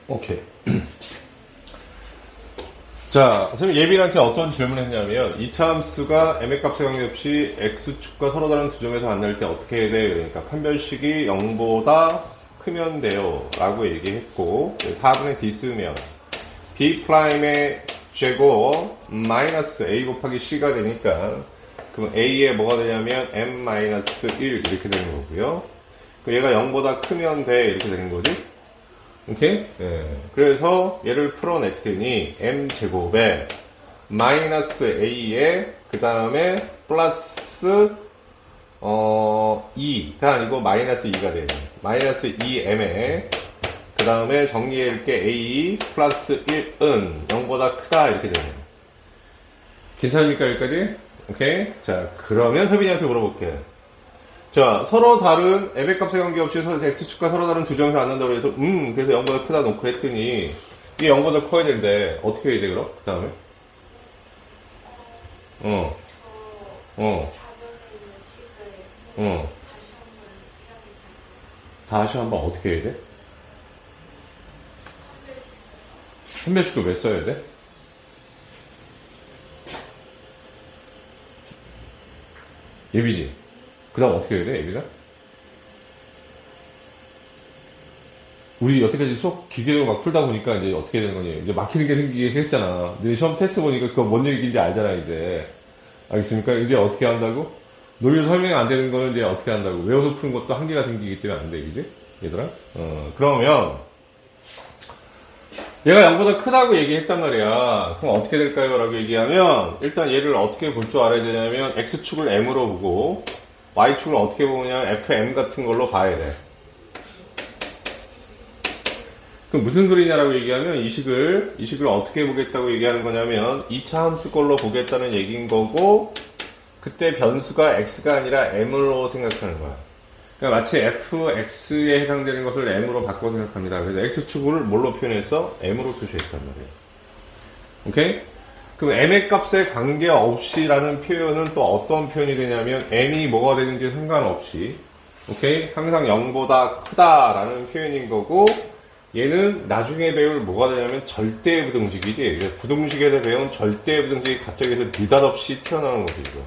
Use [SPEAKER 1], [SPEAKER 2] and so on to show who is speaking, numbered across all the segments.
[SPEAKER 1] 오케이. 자, 선생님 예빈한테 어떤 질문을 했냐면 2차 함수가 m의 값에 관계없이 x축과 서로 다른 두 점에서 만날 때 어떻게 해야 돼요? 그러니까 판별식이 0보다 크면 돼요 라고 얘기했고 4분의 d 쓰면 b'의 제곱 마이너스 a 곱하기 c가 되니까 그럼 a에 뭐가 되냐면 m-1 이렇게 되는 거고요. 그럼 얘가 0보다 크면 돼 이렇게 되는 거지. 오케이? 예. 그래서 얘를 풀어냈더니 m제곱에 마이너스 a에 그 다음에 플러스 2가 아니고 마이너스 2가 되네. 마이너스 2m에 그 다음에 정리해줄게 a 플러스 1은 0보다 크다 이렇게 되네. 괜찮습니까 여기까지? 오케이? 자 그러면 서빈이한테 물어볼게. 자, 서로 다른 m의 값에 관계없이 x축과 서로 다른 두 점에서 만난다고 해서 그래서 0보다 크다 놓고 했더니 이게 0보다 커야 되는데 어떻게 해야 돼 그럼? 그 다음에? 어, 어, 어. 다시 한번 어떻게 해야 돼? 판별식을 왜 써야 돼? 예빈이. 그 다음 어떻게 해야 돼, 예빈아? 우리 여태까지 수업 기계로 막 풀다 보니까 이제 어떻게 되는 거니? 이제 막히는 게 생기게 했잖아. 근데 시험 테스트 보니까 그거 뭔 얘기인지 알잖아, 이제. 알겠습니까? 이제 어떻게 한다고? 논리로 설명이 안 되는 거는 이제 어떻게 한다고? 외워서 푸는 것도 한계가 생기기 때문에 안 돼, 그지? 얘들아? 그러면, 얘가 0보다 크다고 얘기했단 말이야. 그럼 어떻게 될까요? 라고 얘기하면, 일단 얘를 어떻게 볼 줄 알아야 되냐면, x축을 m으로 보고, y축을 어떻게 보냐면, fm 같은 걸로 봐야 돼. 그럼 무슨 소리냐라고 얘기하면 이 식을 어떻게 보겠다고 얘기하는 거냐면 2차 함수 걸로 보겠다는 얘기인 거고 그때 변수가 x가 아니라 m으로 생각하는 거야. 그러니까 마치 fx에 해당되는 것을 m으로 바꿔 생각합니다. 그래서 x축을 뭘로 표현해서 m으로 표시했단 말이에요. 오케이? 그럼 m의 값에 관계없이라는 표현은 또 어떤 표현이 되냐면 m이 뭐가 되는지 상관없이 오케이? 항상 0보다 크다라는 표현인 거고 얘는 나중에 배울 뭐가 되냐면 절대부등식이지. 부등식에서 배운 절대부등식이 갑자기 해서 느닷없이 튀어나오는 거지, 이거.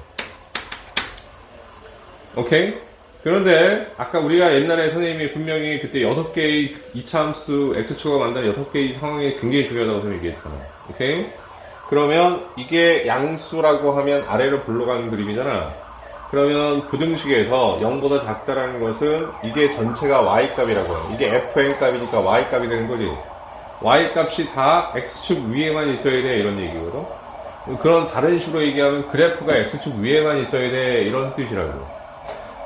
[SPEAKER 1] 오케이? 그런데 아까 우리가 옛날에 선생님이 분명히 그때 6개의 2차 함수 x축과 만든 6개의 상황이 굉장히 중요하다고 선생님이 얘기했잖아. 오케이? 그러면 이게 양수라고 하면 아래로 불러가는 그림이잖아. 그러면 부등식에서 0보다 작다라는 것은 이게 전체가 y값이라고 해요. 이게 fn값이니까 y값이 되는 거지. y값이 다 x축 위에만 있어야 돼 이런 얘기거든. 그런 다른 식으로 얘기하면 그래프가 x축 위에만 있어야 돼 이런 뜻이라고.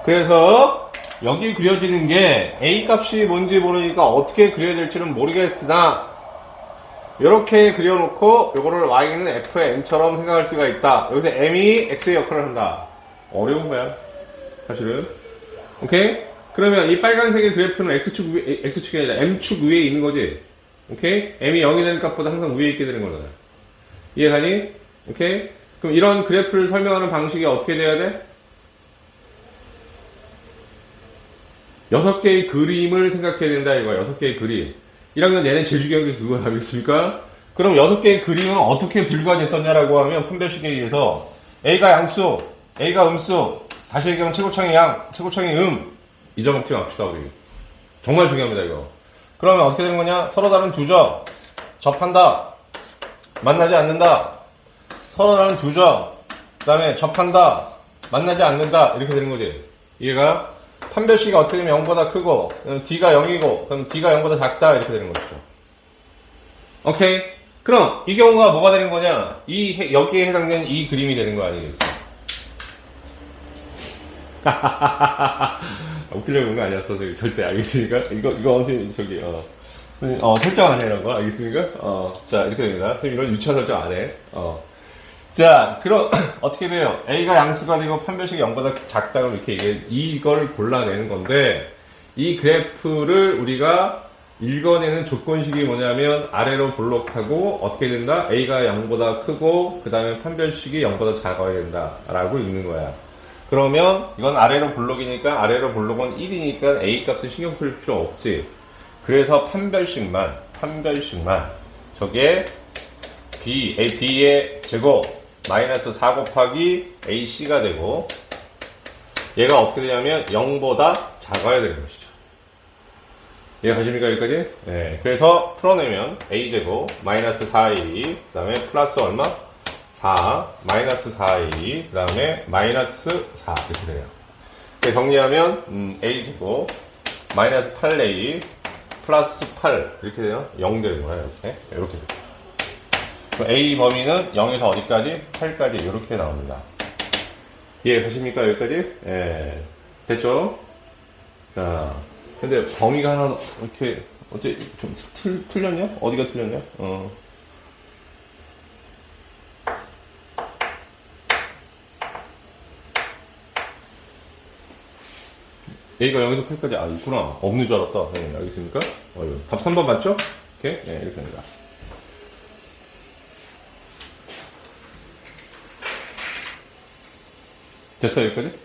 [SPEAKER 1] 그래서 여기 그려지는 게 a값이 뭔지 모르니까 어떻게 그려야 될지는 모르겠으나 이렇게 그려놓고 이거를 y는 fn처럼 생각할 수가 있다. 여기서 m이 x의 역할을 한다. 어려운 거야, 사실은. 오케이? 그러면 이 빨간색의 그래프는 x축이 아니라 m축 위에 있는 거지. 오케이? m이 0이 되는 값보다 항상 위에 있게 되는 거잖아. 이해가니? 오케이? 그럼 이런 그래프를 설명하는 방식이 어떻게 돼야 돼? 6개의 그림을 생각해야 된다, 이거야. 6개의 그림. 1학년 내내 제일 중요한 게 그거 알겠습니까? 그럼 6개의 그림은 어떻게 불가했었냐라고 하면 판별식에 의해서 A가 양수, A가 음수, 다시 얘기하면 최고창의 양, 최고창의 이 점 얻지 맙시다, 우리. 정말 중요합니다, 이거. 그러면 어떻게 되는 거냐? 서로 다른 두 점, 접한다, 만나지 않는다, 서로 다른 두 점, 그 다음에 접한다, 만나지 않는다, 이렇게 되는 거지. 이해가? 판별식이 어떻게 되면 0보다 크고, D가 0이고, 그럼 D가 0보다 작다, 이렇게 되는 거죠. 오케이? 그럼, 이 경우가 뭐가 되는 거냐? 여기에 해당되는 이 그림이 되는 거 아니겠어? 웃기려고 그런 거 아니었어. 절대 알겠습니까? 이거 선생님, 설정 안 해, 이런 거. 알겠습니까? 자, 이렇게 됩니다. 선생님 이런 유치한 설정 안 해. 자, 그럼, 어떻게 돼요? A가 양수가 되고 판별식이 0보다 작다고 이렇게 이걸 골라내는 건데, 이 그래프를 우리가 읽어내는 조건식이 뭐냐면, 아래로 블록하고, 어떻게 된다? A가 0보다 크고, 그 다음에 판별식이 0보다 작아야 된다. 라고 읽는 거야. 그러면, 이건 아래로 블록이니까, 아래로 블록은 1이니까 A 값을 신경 쓸 필요 없지. 그래서 판별식만 한 별씩만 저게 B의 제곱 마이너스 4 곱하기 AC가 되고 얘가 어떻게 되냐면 0보다 작아야 되는 것이죠. 이해가십니까 여기까지? 네, 그래서 풀어내면 A제곱 마이너스 4A 그 다음에 플러스 얼마? 4 마이너스 4A 그 다음에 마이너스 4 이렇게 돼요. 정리하면 A제곱 마이너스 8A 플러스 8 이렇게 돼요. 0 되는 거예요. 이렇게 돼요. A 범위는 0에서 어디까지? 8까지 이렇게 나옵니다. 이해가십니까 여기까지? 예, 됐죠? 자, 근데 범위가 하나 이렇게 어째 좀 틀렸냐? 어디가 틀렸냐? A가 0에서 8까지 있구나. 없는 줄 알았다. 네, 알겠습니까? 답 3번 맞죠? 이렇게? 네, 이렇게 합니다. 됐어요, 여기까지?